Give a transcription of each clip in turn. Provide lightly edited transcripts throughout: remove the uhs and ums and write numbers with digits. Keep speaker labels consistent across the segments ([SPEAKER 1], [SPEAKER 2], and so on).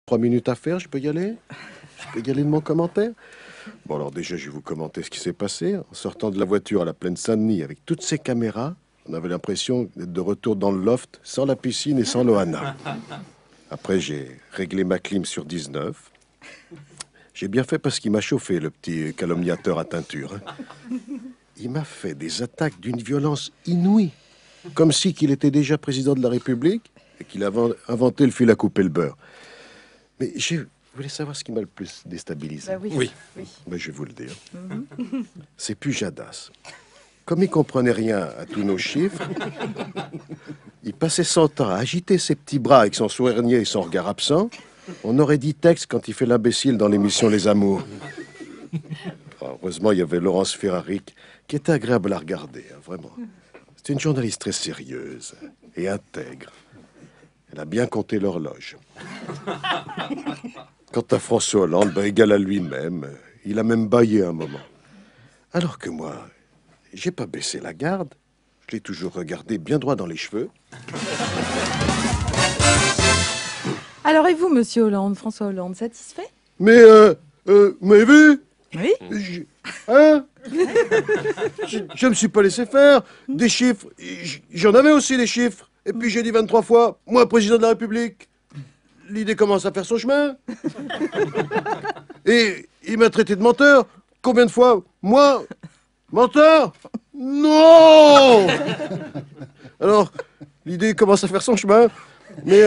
[SPEAKER 1] 3 minutes à faire, je peux y aller? Je peux y aller de mon commentaire? Bon, alors déjà, je vais vous commenter ce qui s'est passé. En sortant de la voiture à la plaine Saint-Denis avec toutes ces caméras, on avait l'impression d'être de retour dans le loft, sans la piscine et sans l'Ohana. Après, j'ai réglé ma clim sur 19. J'ai bien fait parce qu'il m'a chauffé, le petit calomniateur à teinture. Il m'a fait des attaques d'une violence inouïe, comme si qu'il était déjà président de la République et qu'il avait inventé le fil à couper le beurre. Mais vous voulez savoir ce qui m'a le plus déstabilisé?
[SPEAKER 2] Bah oui.
[SPEAKER 1] Ben, je vais vous le dire. C'est Pujadas. Comme il comprenait rien à tous nos chiffres, il passait son temps à agiter ses petits bras avec son sourire niais et son regard absent. On aurait dit texte quand il fait l'imbécile dans l'émission Les Amours. Heureusement, il y avait Laurence Ferrari qui était agréable à regarder, hein, vraiment. C'était une journaliste très sérieuse et intègre. Elle a bien compté l'horloge. Quant à François Hollande, ben, égal à lui-même, il a même bâillé un moment. Alors que moi, j'ai pas baissé la garde. Je l'ai toujours regardé bien droit dans les cheveux.
[SPEAKER 2] Alors, et vous, monsieur Hollande, François Hollande, satisfait?
[SPEAKER 1] Mais, vous m'avez vu?
[SPEAKER 2] Oui.
[SPEAKER 1] Hein? Je me suis pas laissé faire. Des chiffres, j'en avais aussi des chiffres. Et puis j'ai dit 23 fois, moi, président de la République. L'idée commence à faire son chemin. Et il m'a traité de menteur. Combien de fois? Moi? Menteur? Non! Alors, l'idée commence à faire son chemin. Mais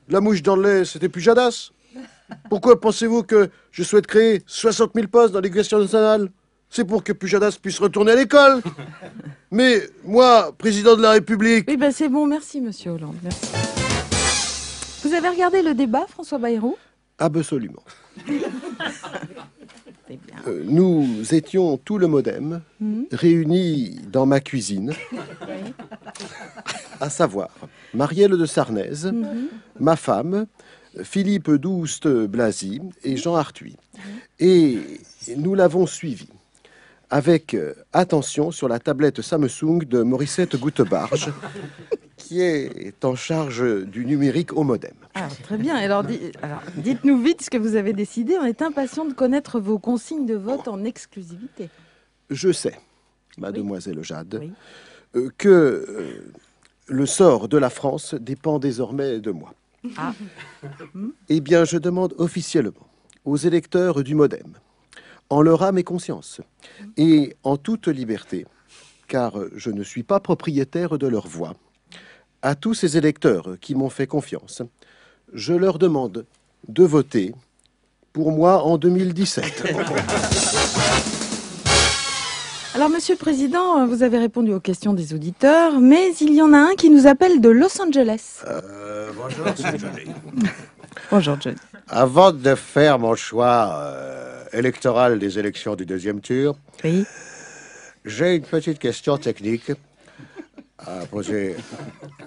[SPEAKER 1] la mouche dans le lait, c'était Pujadas. Pourquoi pensez-vous que je souhaite créer 60 000 postes dans l'éducation nationale? C'est pour que Pujadas puisse retourner à l'école. Mais moi, président de la République...
[SPEAKER 2] Oui, ben c'est bon, merci, monsieur Hollande, merci. Vous avez regardé le débat, François Bayrou?
[SPEAKER 1] Absolument.
[SPEAKER 2] C'est bien.
[SPEAKER 1] Nous étions tout le MoDem réunis dans ma cuisine, à savoir Marielle de Sarnez, ma femme, Philippe Douste-Blazy et Jean Arthuis. Et nous l'avons suivi avec attention sur la tablette Samsung de Morissette Goutebarge, qui est en charge du numérique au MoDem.
[SPEAKER 2] Ah, très bien. Alors, dites-nous vite ce que vous avez décidé. On est impatient de connaître vos consignes de vote en exclusivité.
[SPEAKER 1] Je sais, mademoiselle Jade,
[SPEAKER 2] Oui.
[SPEAKER 1] que le sort de la France dépend désormais de moi.
[SPEAKER 2] Ah.
[SPEAKER 1] Eh bien, je demande officiellement aux électeurs du MoDem, en leur âme et conscience, et en toute liberté, car je ne suis pas propriétaire de leur voix, à tous ces électeurs qui m'ont fait confiance, je leur demande de voter pour moi en 2017.
[SPEAKER 2] Alors, Monsieur le Président, vous avez répondu aux questions des auditeurs, mais il y en a un qui nous appelle de Los Angeles.
[SPEAKER 3] Bonjour, c'est Johnny.
[SPEAKER 2] Bonjour, John.
[SPEAKER 3] Avant de faire mon choix électoral des élections du deuxième tour,
[SPEAKER 2] Oui.
[SPEAKER 3] j'ai une petite question technique à poser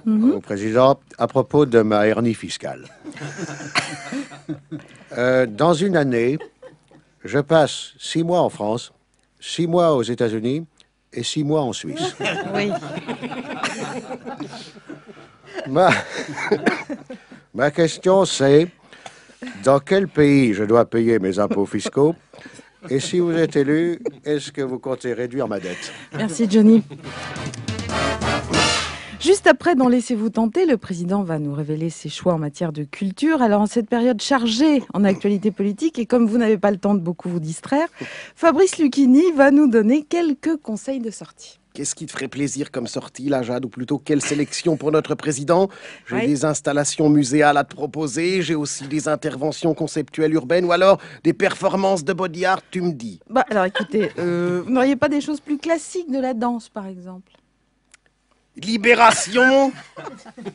[SPEAKER 3] au président à propos de ma hernie fiscale. Dans une année, je passe 6 mois en France, 6 mois aux États-Unis et 6 mois en Suisse.
[SPEAKER 2] Oui.
[SPEAKER 3] Ma question, c'est dans quel pays je dois payer mes impôts fiscaux? Et si vous êtes élu, est-ce que vous comptez réduire ma dette?
[SPEAKER 2] Merci, Johnny. Juste après, dans Laissez-vous tenter, le président va nous révéler ses choix en matière de culture. Alors, en cette période chargée en actualité politique, et comme vous n'avez pas le temps de beaucoup vous distraire, Fabrice Lucchini va nous donner quelques conseils de sortie.
[SPEAKER 1] Qu'est-ce qui te ferait plaisir comme sortie, là, Jade? Ou plutôt, quelle sélection pour notre président? J'ai
[SPEAKER 2] Oui.
[SPEAKER 1] des installations muséales à te proposer, j'ai aussi des interventions conceptuelles urbaines, ou alors des performances de body art, tu me dis.
[SPEAKER 2] Bah, alors écoutez, vous n'auriez pas des choses plus classiques de la danse, par exemple?
[SPEAKER 1] Libération,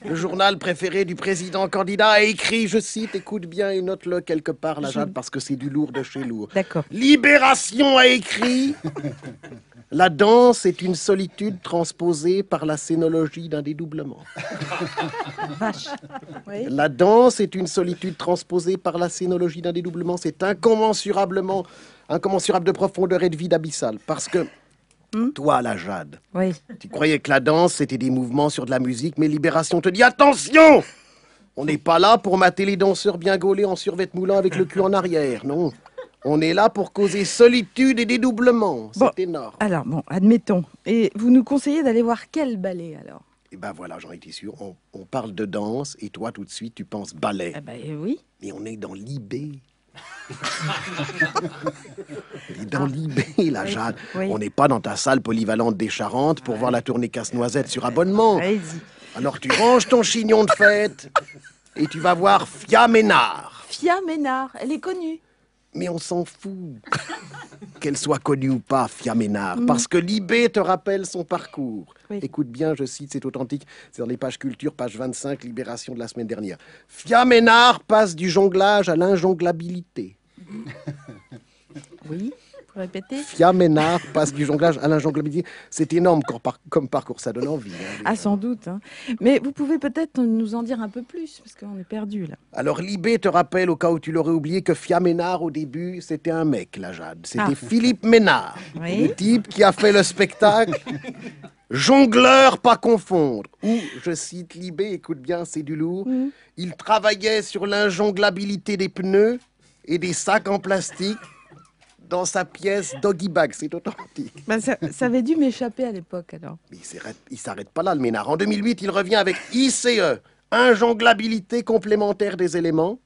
[SPEAKER 1] le journal préféré du président candidat, a écrit, je cite, écoute bien et note-le quelque part, la Jade, parce que c'est du lourd de chez lourd.
[SPEAKER 2] D'accord.
[SPEAKER 1] Libération a écrit, la danse est une solitude transposée par la scénologie d'un dédoublement.
[SPEAKER 2] Vache. Oui.
[SPEAKER 1] La danse est une solitude transposée par la scénologie d'un dédoublement. C'est incommensurable de profondeur et de vide abyssal, parce que toi, la Jade,
[SPEAKER 2] Oui.
[SPEAKER 1] tu croyais que la danse, c'était des mouvements sur de la musique, mais Libération te dit, attention! On n'est pas là pour mater les danseurs bien gaulés en survêt moulant avec le cul en arrière, non. On est là pour causer solitude et dédoublement. C'est
[SPEAKER 2] Bon,
[SPEAKER 1] énorme.
[SPEAKER 2] Alors, bon, admettons. Et vous nous conseillez d'aller voir quel ballet, alors?
[SPEAKER 1] Et ben voilà, j'en étais sûr. On parle de danse et toi, tout de suite, tu penses ballet.
[SPEAKER 2] Eh ben oui.
[SPEAKER 1] Mais on est dans l'IB. On est dans l'IB, là, Jade.
[SPEAKER 2] Oui.
[SPEAKER 1] On n'est pas dans ta salle polyvalente des Charentes pour voir la tournée Casse-Noisette sur abonnement.
[SPEAKER 2] Allez-y.
[SPEAKER 1] Alors tu ranges ton chignon de fête et tu vas voir Fia Ménard.
[SPEAKER 2] Fia Ménard, elle est connue.
[SPEAKER 1] Mais on s'en fout. Qu'elle soit connue ou pas, Fia Ménard, parce que l'IB te rappelle son parcours.
[SPEAKER 2] Oui.
[SPEAKER 1] Écoute bien, je cite, c'est authentique, c'est dans les pages culture, page 25, Libération de la semaine dernière. Fia Ménard passe du jonglage à l'injonglabilité.
[SPEAKER 2] Oui, vous répétez?
[SPEAKER 1] Fia Ménard passe du jonglage à l'injonglabilité. C'est énorme comme parcours, ça donne envie.
[SPEAKER 2] Ah, sans doute. Hein. Mais vous pouvez peut-être nous en dire un peu plus, parce qu'on est perdu là.
[SPEAKER 1] Alors, l'IB te rappelle, au cas où tu l'aurais oublié, que Fia Ménard, au début, c'était un mec, la Jade. C'était Philippe Ménard,
[SPEAKER 2] Oui.
[SPEAKER 1] le type qui a fait le spectacle Jongleur, pas confondre. Où, je cite l'IB, écoute bien, c'est du lourd. Il travaillait sur l'injonglabilité des pneus et des sacs en plastique dans sa pièce Doggy Bag, c'est authentique.
[SPEAKER 2] Ben, ça avait dû m'échapper à l'époque alors.
[SPEAKER 1] Mais il s'arrête pas là, le Ménard. En 2008, il revient avec ICE, injonglabilité complémentaire des éléments.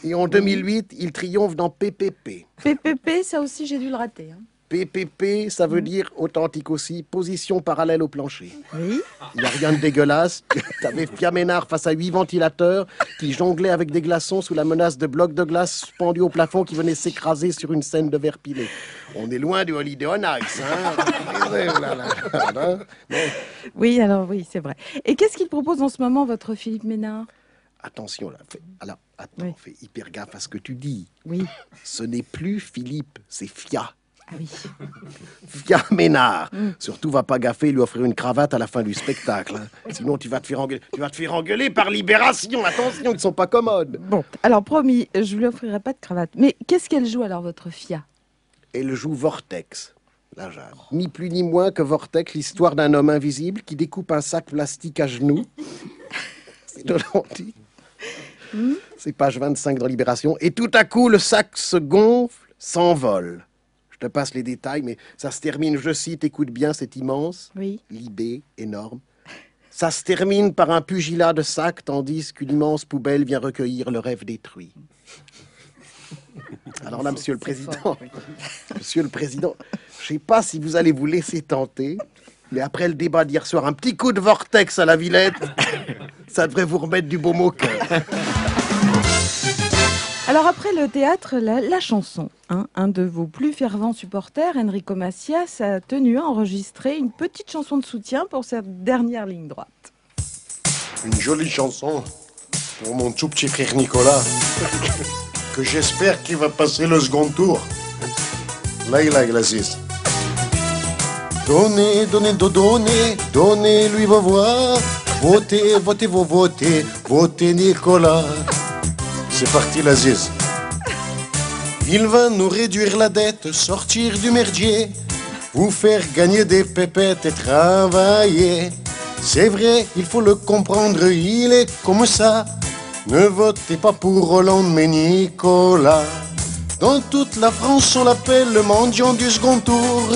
[SPEAKER 1] Et en 2008, il triomphe dans PPP.
[SPEAKER 2] PPP, ça aussi j'ai dû le rater. Hein.
[SPEAKER 1] PPP, ça veut dire authentique aussi, position parallèle au plancher.
[SPEAKER 2] Oui.
[SPEAKER 1] Il n'y a rien de dégueulasse. T'avais Fia Ménard face à 8 ventilateurs qui jonglaient avec des glaçons sous la menace de blocs de glace suspendus au plafond qui venaient s'écraser sur une scène de verre pilé. On est loin du Holiday on Ice, hein.
[SPEAKER 2] Oui, alors oui, c'est vrai. Et qu'est-ce qu'il propose en ce moment, votre Philippe Ménard?
[SPEAKER 1] Attention, là. Attends,
[SPEAKER 2] Oui.
[SPEAKER 1] fais hyper gaffe à ce que tu dis.
[SPEAKER 2] Oui.
[SPEAKER 1] Ce n'est plus Philippe, c'est Fia.
[SPEAKER 2] Ah oui.
[SPEAKER 1] Fia Ménard. Surtout, va pas gaffer et lui offrir une cravate à la fin du spectacle. Hein. Sinon, tu vas te faire engueuler. Tu vas te faire engueuler par Libération. Attention, ils sont pas commodes.
[SPEAKER 2] Bon, alors promis, je lui offrirai pas de cravate. Mais qu'est-ce qu'elle joue alors, votre Fia?
[SPEAKER 1] Elle joue Vortex. La Jade. Ni plus ni moins que Vortex, l'histoire d'un homme invisible qui découpe un sac plastique à genoux. C'est authentique. C'est page 25 dans Libération. Et tout à coup, le sac se gonfle, s'envole. Je te passe les détails, mais ça se termine, je cite, écoute bien, c'est immense.
[SPEAKER 2] Oui.
[SPEAKER 1] L'IB, énorme. Ça se termine par un pugilat de sac, tandis qu'une immense poubelle vient recueillir le rêve détruit. Alors là, monsieur le président, monsieur le président, je sais pas si vous allez vous laisser tenter, mais après le débat d'hier soir, un petit coup de Vortex à la Villette, ça devrait vous remettre du baume au cœur.
[SPEAKER 2] Alors après le théâtre, la chanson. Hein, un de vos plus fervents supporters, Enrico Macias, a tenu à enregistrer une petite chanson de soutien pour cette dernière ligne droite.
[SPEAKER 4] Une jolie chanson pour mon tout petit frère Nicolas, que j'espère qu'il va passer le second tour. Là, il a Glacis. Donnez, donnez, donnez, donnez-lui vos voix. Votez, votez, votez, votez Nicolas. C'est parti, l'Aziz. Il va nous réduire la dette, sortir du merdier, vous faire gagner des pépettes et travailler. C'est vrai, il faut le comprendre, il est comme ça. Ne votez pas pour Hollande, mais Nicolas. Dans toute la France, on l'appelle le mendiant du second tour.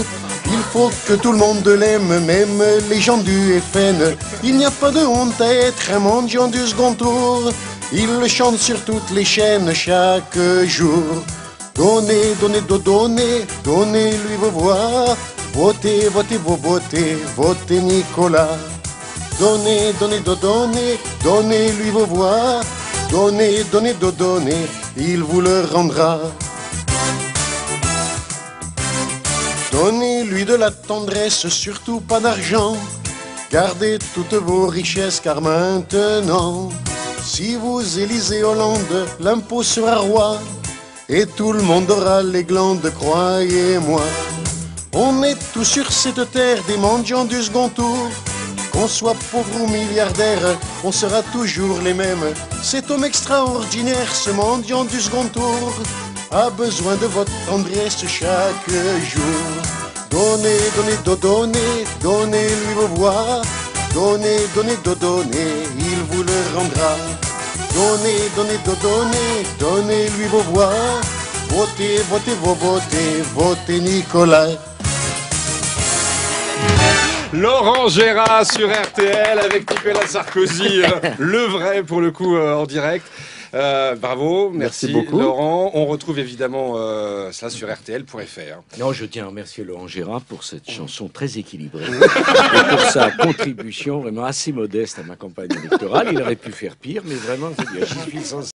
[SPEAKER 4] Il faut que tout le monde l'aime, même les gens du FN. Il n'y a pas de honte à être un mendiant du second tour. Il le chante sur toutes les chaînes chaque jour. Donnez, donnez, donnez, donnez-lui vos voix. Votez, votez, votez, votez Nicolas. Donnez, donnez, donnez, donnez-lui vos voix. Donnez, donnez, donnez, il vous le rendra. Donnez-lui de la tendresse, surtout pas d'argent. Gardez toutes vos richesses, car maintenant, si vous élisez Hollande, l'impôt sera roi. Et tout le monde aura les glandes, croyez-moi. On est tous sur cette terre des mendiants du second tour. Qu'on soit pauvre ou milliardaire, on sera toujours les mêmes. Cet homme extraordinaire, ce mendiant du second tour, a besoin de votre tendresse chaque jour. Donnez, donnez, donnez, donnez-lui vos voix. Donnez, donnez, donnez, il vous le rendra. Donnez, donnez, donnez, donnez-lui vos voix. Votez, votez, votez, votez Nicolas.
[SPEAKER 5] Laurent Gérard sur RTL avec Nicolas Sarkozy, le vrai pour le coup en direct. Bravo, merci
[SPEAKER 1] beaucoup.
[SPEAKER 5] Laurent. On retrouve évidemment cela sur rtl.fr.
[SPEAKER 6] Non, je tiens à remercier Laurent Gérard pour cette chanson très équilibrée et pour sa contribution vraiment assez modeste à ma campagne électorale. Il aurait pu faire pire, mais vraiment, j'y suis sincère.